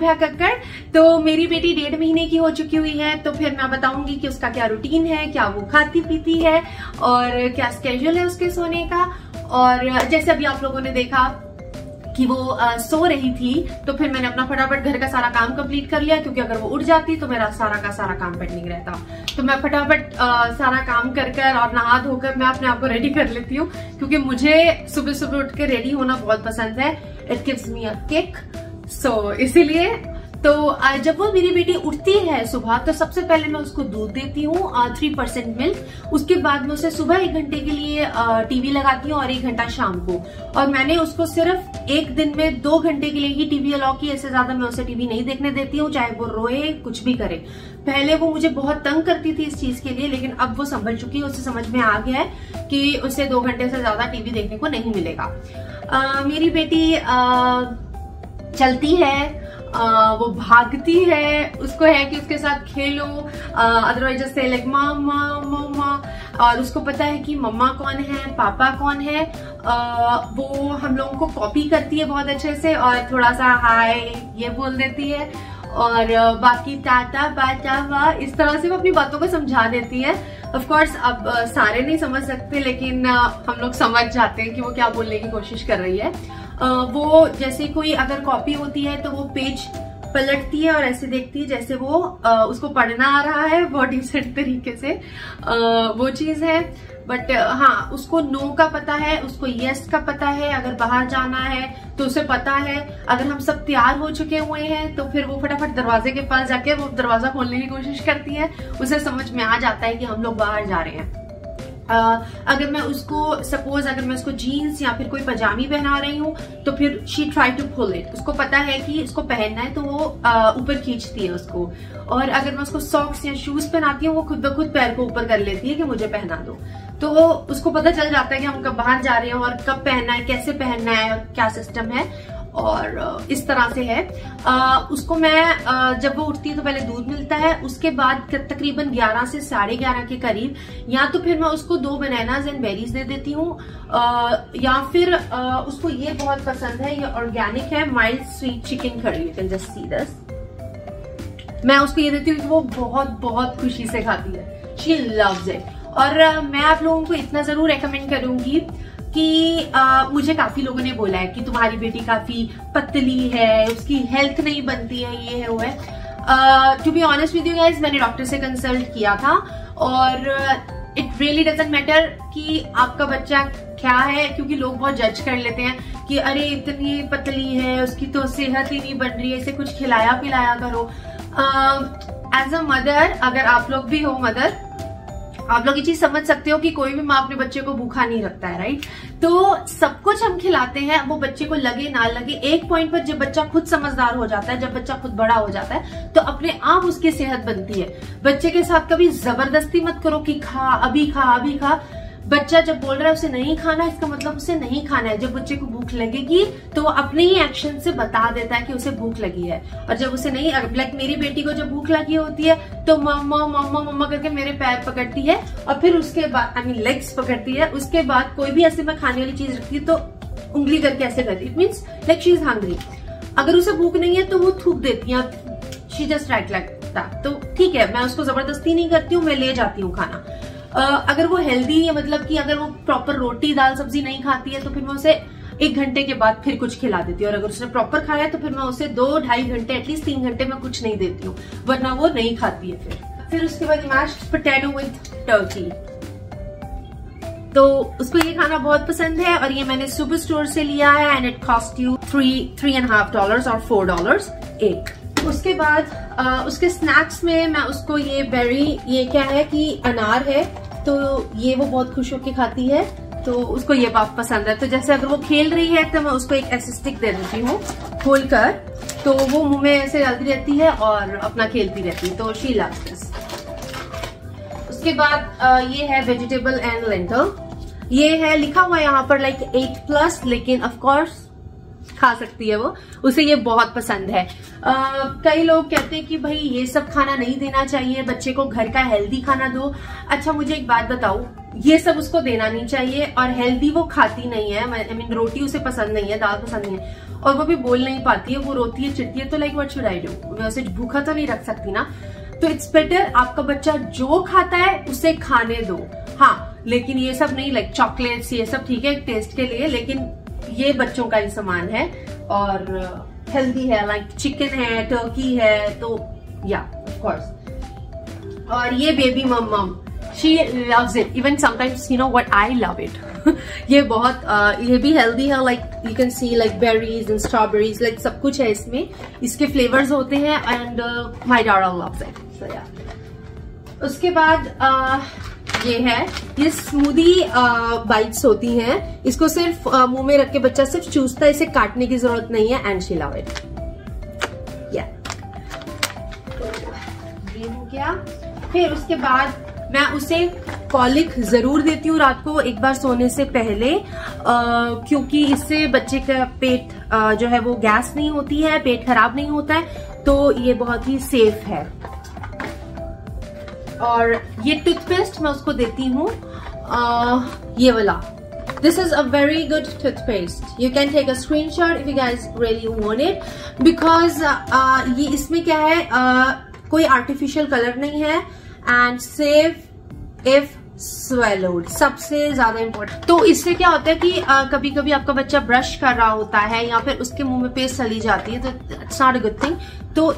सुभा कक्कड़। तो मेरी बेटी 1.5 महीने की हो चुकी हुई है, तो फिर मैं बताऊंगी कि उसका क्या रूटीन है, क्या वो खाती पीती है और क्या स्केड्यूल है उसके सोने का। और जैसे अभी आप लोगों ने देखा कि वो सो रही थी, तो फिर मैंने अपना फटाफट घर का सारा काम कंप्लीट कर लिया, क्योंकि अगर वो उठ जाती तो मेरा सारा का सारा काम पेंडिंग रहता। तो मैं फटाफट सारा काम कर कर और नहा धोकर मैं अपने आप को रेडी कर लेती हूँ, क्योंकि मुझे सुबह सुबह उठ के रेडी होना बहुत पसंद है। It gives me a kick. So इसीलिए तो जब वो मेरी बेटी उठती है सुबह, तो सबसे पहले मैं उसको दूध देती हूँ 3% मिल्क। उसके बाद मैं उसे सुबह 1 घंटे के लिए टीवी लगाती हूँ और 1 घंटा शाम को। और मैंने उसको सिर्फ एक दिन में 2 घंटे के लिए ही टीवी अलाउ की, ऐसे ज्यादा मैं उसे टीवी नहीं देखने देती हूँ, चाहे वो रोए कुछ भी करे। पहले वो मुझे बहुत तंग करती थी इस चीज के लिए, लेकिन अब वो संभल चुकी है, उसे समझ में आ गया है कि उसे 2 घंटे से ज्यादा टीवी देखने को नहीं मिलेगा। मेरी बेटी चलती है, वो भागती है, उसको है कि उसके साथ खेलो, अदरवाइज जैसे लाइक मामा मम्मा, और उसको पता है कि मम्मा कौन है, पापा कौन है। वो हम लोगों को कॉपी करती है बहुत अच्छे से, और थोड़ा सा हाय ये बोल देती है, और बाकी टाटा बाटा वा, इस तरह से वो अपनी बातों को समझा देती है। ऑफ कोर्स अब सारे नहीं समझ सकते, लेकिन हम लोग समझ जाते हैं कि वो क्या बोलने की कोशिश कर रही है। वो जैसे कोई अगर कॉपी होती है तो वो पेज पलटती है और ऐसे देखती है जैसे वो उसको पढ़ना आ रहा है, बहुत डिसेंट तरीके से। वो चीज है। बट हाँ, उसको नो का पता है, उसको यस का पता है। अगर बाहर जाना है तो उसे पता है। अगर हम सब तैयार हो चुके हुए हैं तो फिर वो फटाफट दरवाजे के पास जाके वो दरवाजा खोलने की कोशिश करती है। उसे समझ में आ जाता है कि हम लोग बाहर जा रहे हैं। अगर मैं उसको सपोज अगर मैं उसको जीन्स या फिर कोई पजामी पहना रही हूँ, तो फिर she try to pull it. उसको पता है कि इसको पहनना है, तो वो ऊपर खींचती है उसको। और अगर मैं उसको सॉक्स या शूज पहनाती हूँ, वो खुद ब खुद पैर को ऊपर कर लेती है कि मुझे पहना दो। तो उसको पता चल जाता है कि हम कब बाहर जा रहे हैं और कब पहनना है, कैसे पहनना है और क्या सिस्टम है। और इस तरह से है। उसको मैं जब वो उठती है तो पहले दूध मिलता है, उसके बाद तकरीबन 11 से 11:30 के करीब या तो फिर मैं उसको 2 बनानास एंड बेरीज दे देती हूँ, या फिर उसको ये बहुत पसंद है, ये ऑर्गेनिक है, mild sweet chicken curry. You can just see this. मैं उसको ये देती हूँ कि वो बहुत बहुत खुशी से खाती है। She loves it. और मैं आप लोगों को इतना जरूर रेकमेंड करूंगी कि मुझे काफी लोगों ने बोला है कि तुम्हारी बेटी काफी पतली है, उसकी हेल्थ नहीं बनती है, ये है वो है। To be honest with you guys, मैंने डॉक्टर से कंसल्ट किया था, और इट रियली डजंट मैटर कि आपका बच्चा क्या है, क्योंकि लोग बहुत जज कर लेते हैं कि अरे इतनी पतली है, उसकी तो सेहत ही नहीं बन रही है, इसे कुछ खिलाया पिलाया करो। एज अ मदर, अगर आप लोग भी हो मदर, आप लोग ये चीज समझ सकते हो कि कोई भी माँ अपने बच्चे को भूखा नहीं रखता है, राइट। तो सब कुछ हम खिलाते हैं, वो बच्चे को लगे ना लगे, एक पॉइंट पर जब बच्चा खुद समझदार हो जाता है, जब बच्चा खुद बड़ा हो जाता है, तो अपने आप उसकी सेहत बनती है। बच्चे के साथ कभी जबरदस्ती मत करो कि खा, अभी खा अभी खा। बच्चा जब बोल रहा है उसे नहीं खाना, इसका मतलब उसे नहीं खाना है। जब बच्चे को भूख लगेगी तो वो अपने ही एक्शन से बता देता है कि उसे भूख लगी है। और जब उसे नहीं, लाइक मेरी बेटी को जब भूख लगी होती है तो मम्मा मम्मा मम्मा करके मेरे पैर पकड़ती है, और फिर उसके बाद आई मीन लेग्स पकड़ती है। उसके बाद कोई भी ऐसे मैं खाने वाली चीज रखती है तो उंगली करके ऐसे करती, it means like she is hungry. अगर उसे भूख नहीं है तो वो थूक देती है, she just right like that. तो ठीक है, मैं उसको जबरदस्ती नहीं करती हूँ, मैं ले जाती हूँ खाना। अगर वो हेल्दी है, मतलब कि अगर वो प्रॉपर रोटी दाल सब्जी नहीं खाती है, तो फिर मैं उसे 1 घंटे के बाद फिर कुछ खिला देती हूँ। और अगर उसने प्रॉपर खाया है तो फिर मैं उसे 2-2.5 घंटे, एटलीस्ट 3 घंटे में कुछ नहीं देती हूँ, वरना वो नहीं खाती है। फिर उसके बाद मैश्ड पोटैटो विद टर्की, तो उसको ये खाना बहुत पसंद है। और ये मैंने सुपर स्टोर से लिया है, एंड इट कॉस्ट यू $3.5 और $4 एक। उसके बाद उसके स्नैक्स में मैं उसको ये बेरी, ये क्या है कि अनार है, तो ये वो बहुत खुश होके खाती है, तो उसको ये बहुत पसंद है। तो जैसे अगर वो खेल रही है तो मैं उसको एक ऐसे स्टिक दे देती हूँ खोल कर, तो वो मुंह में ऐसे डालती रहती है और अपना खेलती रहती है। तो शी लव्स दिस। उसके बाद ये है वेजिटेबल एंड लेंटल। ये है लिखा हुआ यहाँ पर लाइक 8+, लेकिन ऑफ कोर्स खा सकती है वो, उसे ये बहुत पसंद है। कई लोग कहते हैं कि भाई ये सब खाना नहीं देना चाहिए, बच्चे को घर का हेल्दी खाना दो। अच्छा, मुझे एक बात बताओ, ये सब उसको देना नहीं चाहिए, और हेल्दी वो खाती नहीं है। आई मीन रोटी उसे पसंद नहीं है, दाल पसंद नहीं है, और वो भी बोल नहीं पाती है, वो रोती है, चिढ़ती है, तो like what should I do, मैं उसे भूखा तो नहीं रख सकती ना। तो इट्स बेटर आपका बच्चा जो खाता है उसे खाने दो। हाँ, लेकिन ये सब नहीं, लाइक चॉकलेट्स ये सब ठीक है टेस्ट के लिए, लेकिन ये बच्चों का ही सामान है और हेल्दी है, लाइक चिकन है, टर्की है, तो या ऑफ कोर्स। और ये बेबी मम she loves it, even sometimes you know what, I love it ये बहुत ये भी हेल्दी है, like you can see like berries and strawberries, like सब कुछ है इसमें, इसके फ्लेवर्स होते हैं and my daughter loves it. So yeah, उसके बाद ये है, ये स्मूदी बाइट्स होती हैं, इसको सिर्फ मुंह में रख के बच्चा सिर्फ चूसता है, इसे काटने की जरूरत नहीं है एंड शी लव इट। या ये हो गया। फिर उसके बाद मैं उसे कॉलिक जरूर देती हूँ रात को एक बार सोने से पहले, क्योंकि इससे बच्चे का पेट जो है वो गैस नहीं होती है, पेट खराब नहीं होता है, तो ये बहुत ही सेफ है। और ये टूथपेस्ट मैं उसको देती हूँ, ये वाला, this is a very good toothpaste, you can take a screenshot if you guys really want it, because ये इसमें क्या है, कोई आर्टिफिशियल कलर नहीं है एंड सेफ इफ स्वेलोड, सबसे ज्यादा इम्पोर्टेंट। तो इससे क्या होता है कि कभी कभी आपका बच्चा ब्रश कर रहा होता है या फिर उसके मुंह में पेस्ट चली जाती है, तो it's not a good thing. तो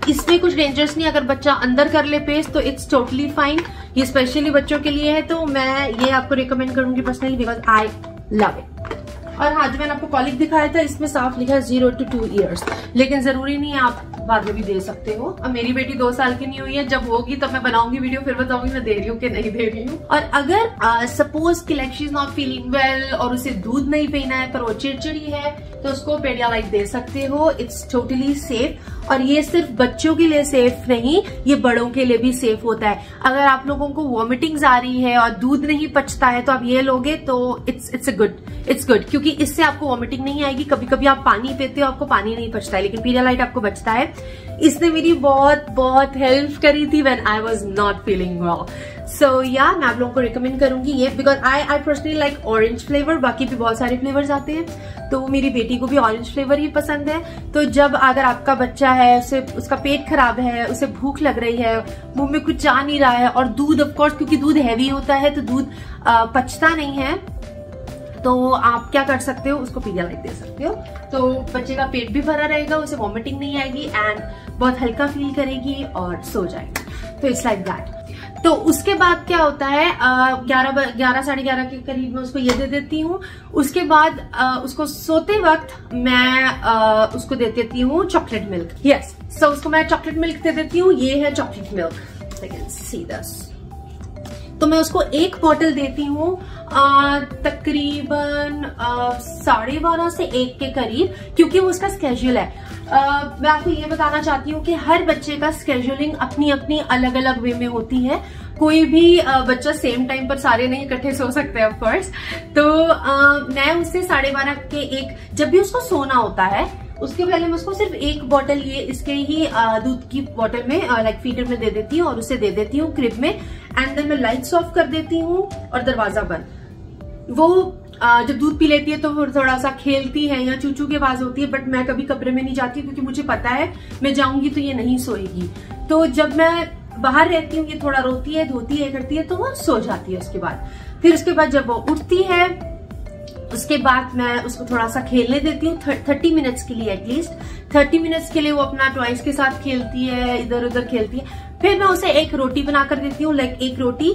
इसमें कुछ डेंजरस नहीं, अगर बच्चा अंदर कर ले पेस्ट तो इट्स टोटली फाइन, ये स्पेशली बच्चों के लिए है, तो मैं ये आपको रिकमेंड करूंगी personally because I love it. और हाँ, जो मैंने आपको कॉलिक दिखाया था इसमें साफ लिखा है 0 to 2 years, लेकिन जरूरी नहीं है, आप बाद में भी दे सकते हो। अब मेरी बेटी 2 साल की नहीं हुई है, जब होगी तब मैं बनाऊंगी वीडियो, फिर बताऊंगी मैं दे रही हूँ कि नहीं दे रही हूँ। और अगर सपोज कि like she is not feeling well और उसे दूध नहीं पीना है पर वो चिड़चिड़ी है, तो उसको पेडियालाइट दे सकते हो, इट्स टोटली सेफ। और ये सिर्फ बच्चों के लिए सेफ नहीं, ये बड़ों के लिए भी सेफ होता है। अगर आप लोगों को वॉमिटिंग्स आ रही है और दूध नहीं पचता है तो आप ये लोगे तो इट्स गुड, क्योंकि इससे आपको वॉमिटिंग नहीं आएगी। कभी कभी आप पानी पीते हो, आपको पानी नहीं पचता है, लेकिन पीडियालाइट आपको बचता है। इसने मेरी बहुत हेल्प करी थी when I was not feeling well. So yeah, मैं आप लोगों को रिकमेंड करूंगी ये, because I personally like orange flavour, बाकी भी बहुत सारे फ्लेवर्स आते हैं, तो मेरी बेटी को भी ऑरेंज फ्लेवर ही पसंद है। तो जब अगर आपका बच्चा है, उसका पेट खराब है, उसे भूख लग रही है, मुंह में कुछ जा नहीं रहा है, और दूध ऑफकोर्स क्योंकि दूध हैवी होता है तो दूध पचता नहीं है, तो आप क्या कर सकते हो, उसको पीडियालाइट दे सकते हो, तो बच्चे का पेट भी भरा रहेगा, उसे वॉमिटिंग नहीं आएगी एंड बहुत हल्का फील करेगी और सो जाएगी। तो इट्स लाइक दैट। तो उसके बाद क्या होता है, 11 साढ़े 11 के करीब मैं उसको ये दे देती हूँ। उसके बाद उसको सोते वक्त मैं उसको दे देती हूँ चॉकलेट मिल्क। यस, सो उसको मैं चॉकलेट मिल्क दे देती हूँ, ये है चॉकलेट मिल्क, सी दिस। तो मैं उसको एक बॉटल देती हूँ तकरीबन 12:30 से 1 के करीब, क्योंकि वो उसका स्केड्यूल है। मैं आपको ये बताना चाहती हूँ कि हर बच्चे का स्केड्यूलिंग अपनी अपनी अलग अलग वे में होती है, कोई भी बच्चा सेम टाइम पर सारे नहीं इकट्ठे सो सकते हैं ऑफकोर्स। तो मैं उससे 12:30 के 1, जब भी उसको सोना होता है उसके पहले मैं उसको सिर्फ एक बॉटल ये इसके ही दूध की बॉटल में लाइक फीडर में दे देती हूँ और उसे दे देती हूँ क्रिब में, एंड देन मैं लाइट्स ऑफ कर देती हूँ और दरवाजा बंद। वो जब दूध पी लेती है तो फिर थोड़ा सा खेलती है या चूचू की आवाज होती है, बट मैं कभी कमरे में नहीं जाती क्योंकि मुझे पता है मैं जाऊंगी तो ये नहीं सोएगी। तो जब मैं बाहर रहती हूँ ये थोड़ा रोती है, धोती है, करती है, तो वो सो जाती है। उसके बाद जब वो उठती है उसके बाद मैं उसको थोड़ा सा खेलने देती हूँ 30 मिनट्स के लिए, एटलीस्ट 30 मिनट्स के लिए वो अपना टॉयज के साथ खेलती है, इधर उधर खेलती है। फिर मैं उसे एक रोटी बनाकर देती हूँ, लाइक एक रोटी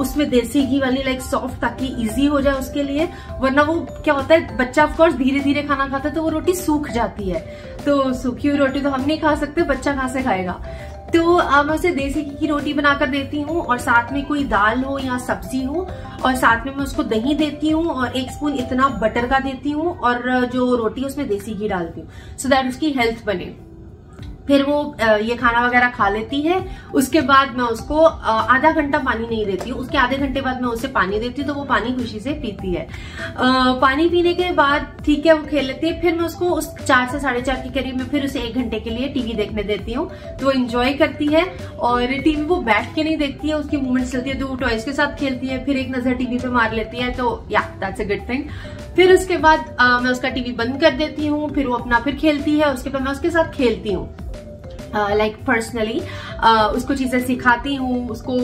उसमें देसी घी वाली, लाइक सॉफ्ट, ताकि इजी हो जाए उसके लिए। वरना वो क्या होता है, बच्चा ऑफकोर्स धीरे धीरे खाना खाता है तो वो रोटी सूख जाती है, तो सूखी हुई रोटी तो हम नहीं खा सकते, बच्चा कहाँ से खाएगा। तो मैं उसे देसी घी की रोटी बनाकर देती हूँ और साथ में कोई दाल हो या सब्जी हो, और साथ में मैं उसको दही देती हूँ और 1 स्पून इतना बटर का देती हूँ, और जो रोटी उसमें देसी घी डालती हूँ सो दैट उसकी हेल्थ बने। फिर वो ये खाना वगैरह खा लेती है। उसके बाद मैं उसको आधा घंटा पानी नहीं देती हूँ, उसके आधे घंटे बाद मैं उसे पानी देती हूँ, तो वो पानी खुशी से पीती है। पानी पीने के बाद ठीक है वो खेल लेती है। फिर मैं उसको उस 4 से 4:30 के करीब में फिर उसे 1 घंटे के लिए टीवी देखने देती हूँ, तो वो एंजॉय करती है। और टीवी वो बैठ के नहीं देखती है, उसकी मूवमेंट चलती है, तो वो टॉयज के साथ खेलती है, फिर एक नजर टीवी पे मार लेती है, तो या दैट्स अ गुड थिंग। फिर उसके बाद मैं उसका टीवी बंद कर देती हूँ, फिर वो अपना फिर खेलती है, उसके बाद मैं उसके साथ खेलती हूँ। लाइक पर्सनली उसको चीजें सिखाती हूँ, उसको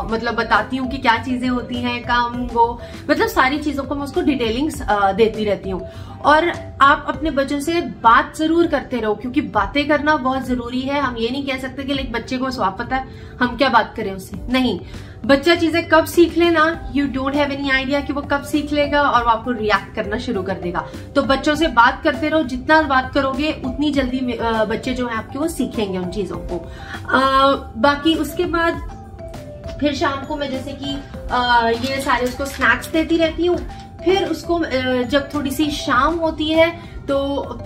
मतलब बताती हूँ कि क्या चीजें होती हैं, कम वो मतलब सारी चीजों को मैं उसको डिटेलिंग्स देती रहती हूँ। और आप अपने बच्चों से बात जरूर करते रहो, क्योंकि बातें करना बहुत जरूरी है। हम ये नहीं कह सकते कि लाइक बच्चे को स्वाब पता है, हम क्या बात करें उससे, नहीं। बच्चा चीजें कब सीख लेना, you don't have any idea कि वो कब सीख लेगा और वो आपको रिएक्ट करना शुरू कर देगा। तो बच्चों से बात करते रहो, जितना बात करोगे उतनी जल्दी बच्चे जो है आपके वो सीखेंगे उन चीजों को। बाकी उसके बाद फिर शाम को मैं जैसे कि ये सारे उसको स्नैक्स देती रहती हूँ। फिर उसको जब थोड़ी सी शाम होती है तो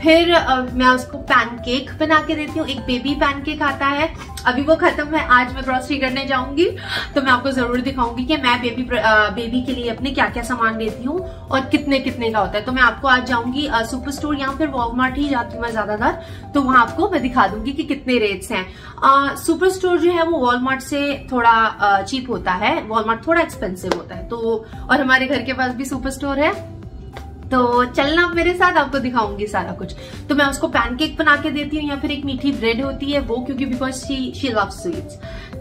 फिर मैं उसको पैनकेक बना के देती हूँ। एक बेबी पैनकेक आता है, अभी वो खत्म है, आज मैं ग्रोसरी करने जाऊंगी तो मैं आपको जरूर दिखाऊंगी कि मैं बेबी के लिए अपने क्या क्या सामान लेती हूँ और कितने कितने का होता है। तो मैं आपको आज जाऊंगी सुपर स्टोर या फिर वॉलमार्ट ही जाती हूँ मैं ज्यादातर, तो वहां आपको मैं दिखा दूंगी कि कितने रेट्स हैं। सुपर स्टोर जो है वो वॉलमार्ट से थोड़ा चीप होता है, वॉलमार्ट थोड़ा एक्सपेंसिव होता है। तो और हमारे घर के पास भी सुपर स्टोर है, तो चलना मेरे साथ, आपको दिखाऊंगी सारा कुछ। तो मैं उसको पैनकेक बना के देती हूँ, या फिर एक मीठी ब्रेड होती है वो, क्योंकि बिकॉज शी लव्स स्वीट्स,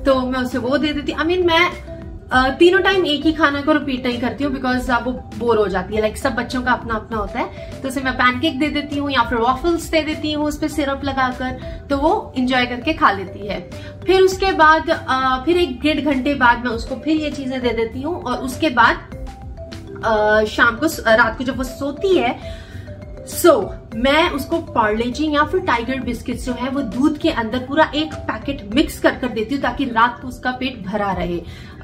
तो मैं उसे वो दे देती हूँ। मैं तीनों टाइम एक ही खाना को रिपीट नहीं करती हूँ, बिकॉज वो बोर हो जाती है। लाइक सब बच्चों का अपना अपना होता है, तो उसे मैं पैनकेक दे देती हूँ या फिर वॉफल्स दे देती हूँ उस पर सिरप लगाकर, तो वो इंजॉय करके खा लेती है। फिर उसके बाद फिर 1-1.5 घंटे बाद मैं उसको फिर ये चीजें दे देती हूँ। और उसके बाद शाम को रात को जब वो सोती है मैं उसको पार्ले-जी या फिर टाइगर बिस्किट्स जो है वो दूध के अंदर पूरा एक पैकेट मिक्स कर देती हूँ, ताकि रात को उसका पेट भरा रहे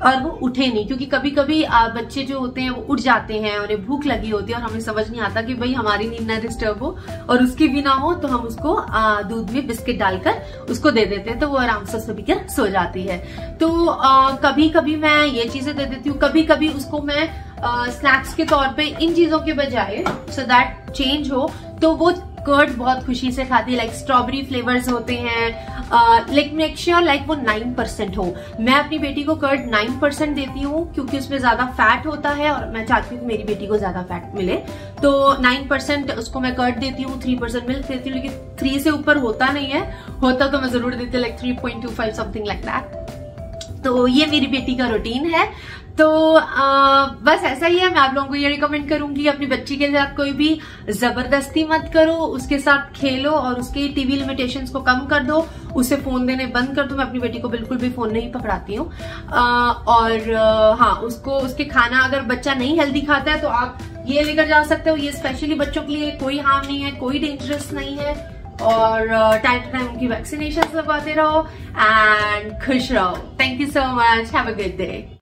और वो उठे नहीं। क्योंकि कभी कभी बच्चे जो होते हैं वो उठ जाते हैं, उन्हें भूख लगी होती है और हमें समझ नहीं आता कि भाई हमारी नींद ना डिस्टर्ब हो और उसकी भी ना हो, तो हम उसको दूध में बिस्किट डालकर उसको दे देते हैं, तो वो आराम से सो कर सो जाती है। तो कभी कभी मैं ये चीजें दे देती हूँ, कभी कभी उसको मैं स्नैक्स के तौर पे इन चीजों के बजाय, सो दैट चेंज हो, तो वो कर्ड बहुत खुशी से खाती है। लाइक स्ट्रॉबेरी फ्लेवर्स होते हैं, लाइक मेक श्योर लाइक वो 9% हो। मैं अपनी बेटी को कर्ड 9% देती हूँ, क्योंकि उसमें ज्यादा फैट होता है और मैं चाहती हूँ कि मेरी बेटी को ज्यादा फैट मिले, तो 9% उसको मैं कर्ड देती हूँ, 3% मिल्क देती हूँ। लेकिन 3 से ऊपर होता नहीं है, होता तो मैं जरूर देती हूँ, लाइक 3.25 समथिंग लाइक दैट। तो ये मेरी बेटी का रूटीन है। तो बस ऐसा ही है। मैं आप लोगों को ये रिकमेंड करूंगी, अपनी बच्ची के साथ कोई भी जबरदस्ती मत करो, उसके साथ खेलो और उसके टीवी लिमिटेशंस को कम कर दो, उसे फोन देने बंद कर दो। मैं अपनी बेटी को बिल्कुल भी फोन नहीं पकड़ाती हूँ। और हाँ, उसको उसके खाना, अगर बच्चा नहीं हेल्दी खाता है तो आप ये लेकर जा सकते हो, ये स्पेशली बच्चों के लिए कोई हार्म नहीं है, कोई डेंजरस नहीं है। और टाइम टू टाइम उनकी वैक्सीनेशन लगवाते रहो एंड खुश रहो। Thank you so much, have a good day.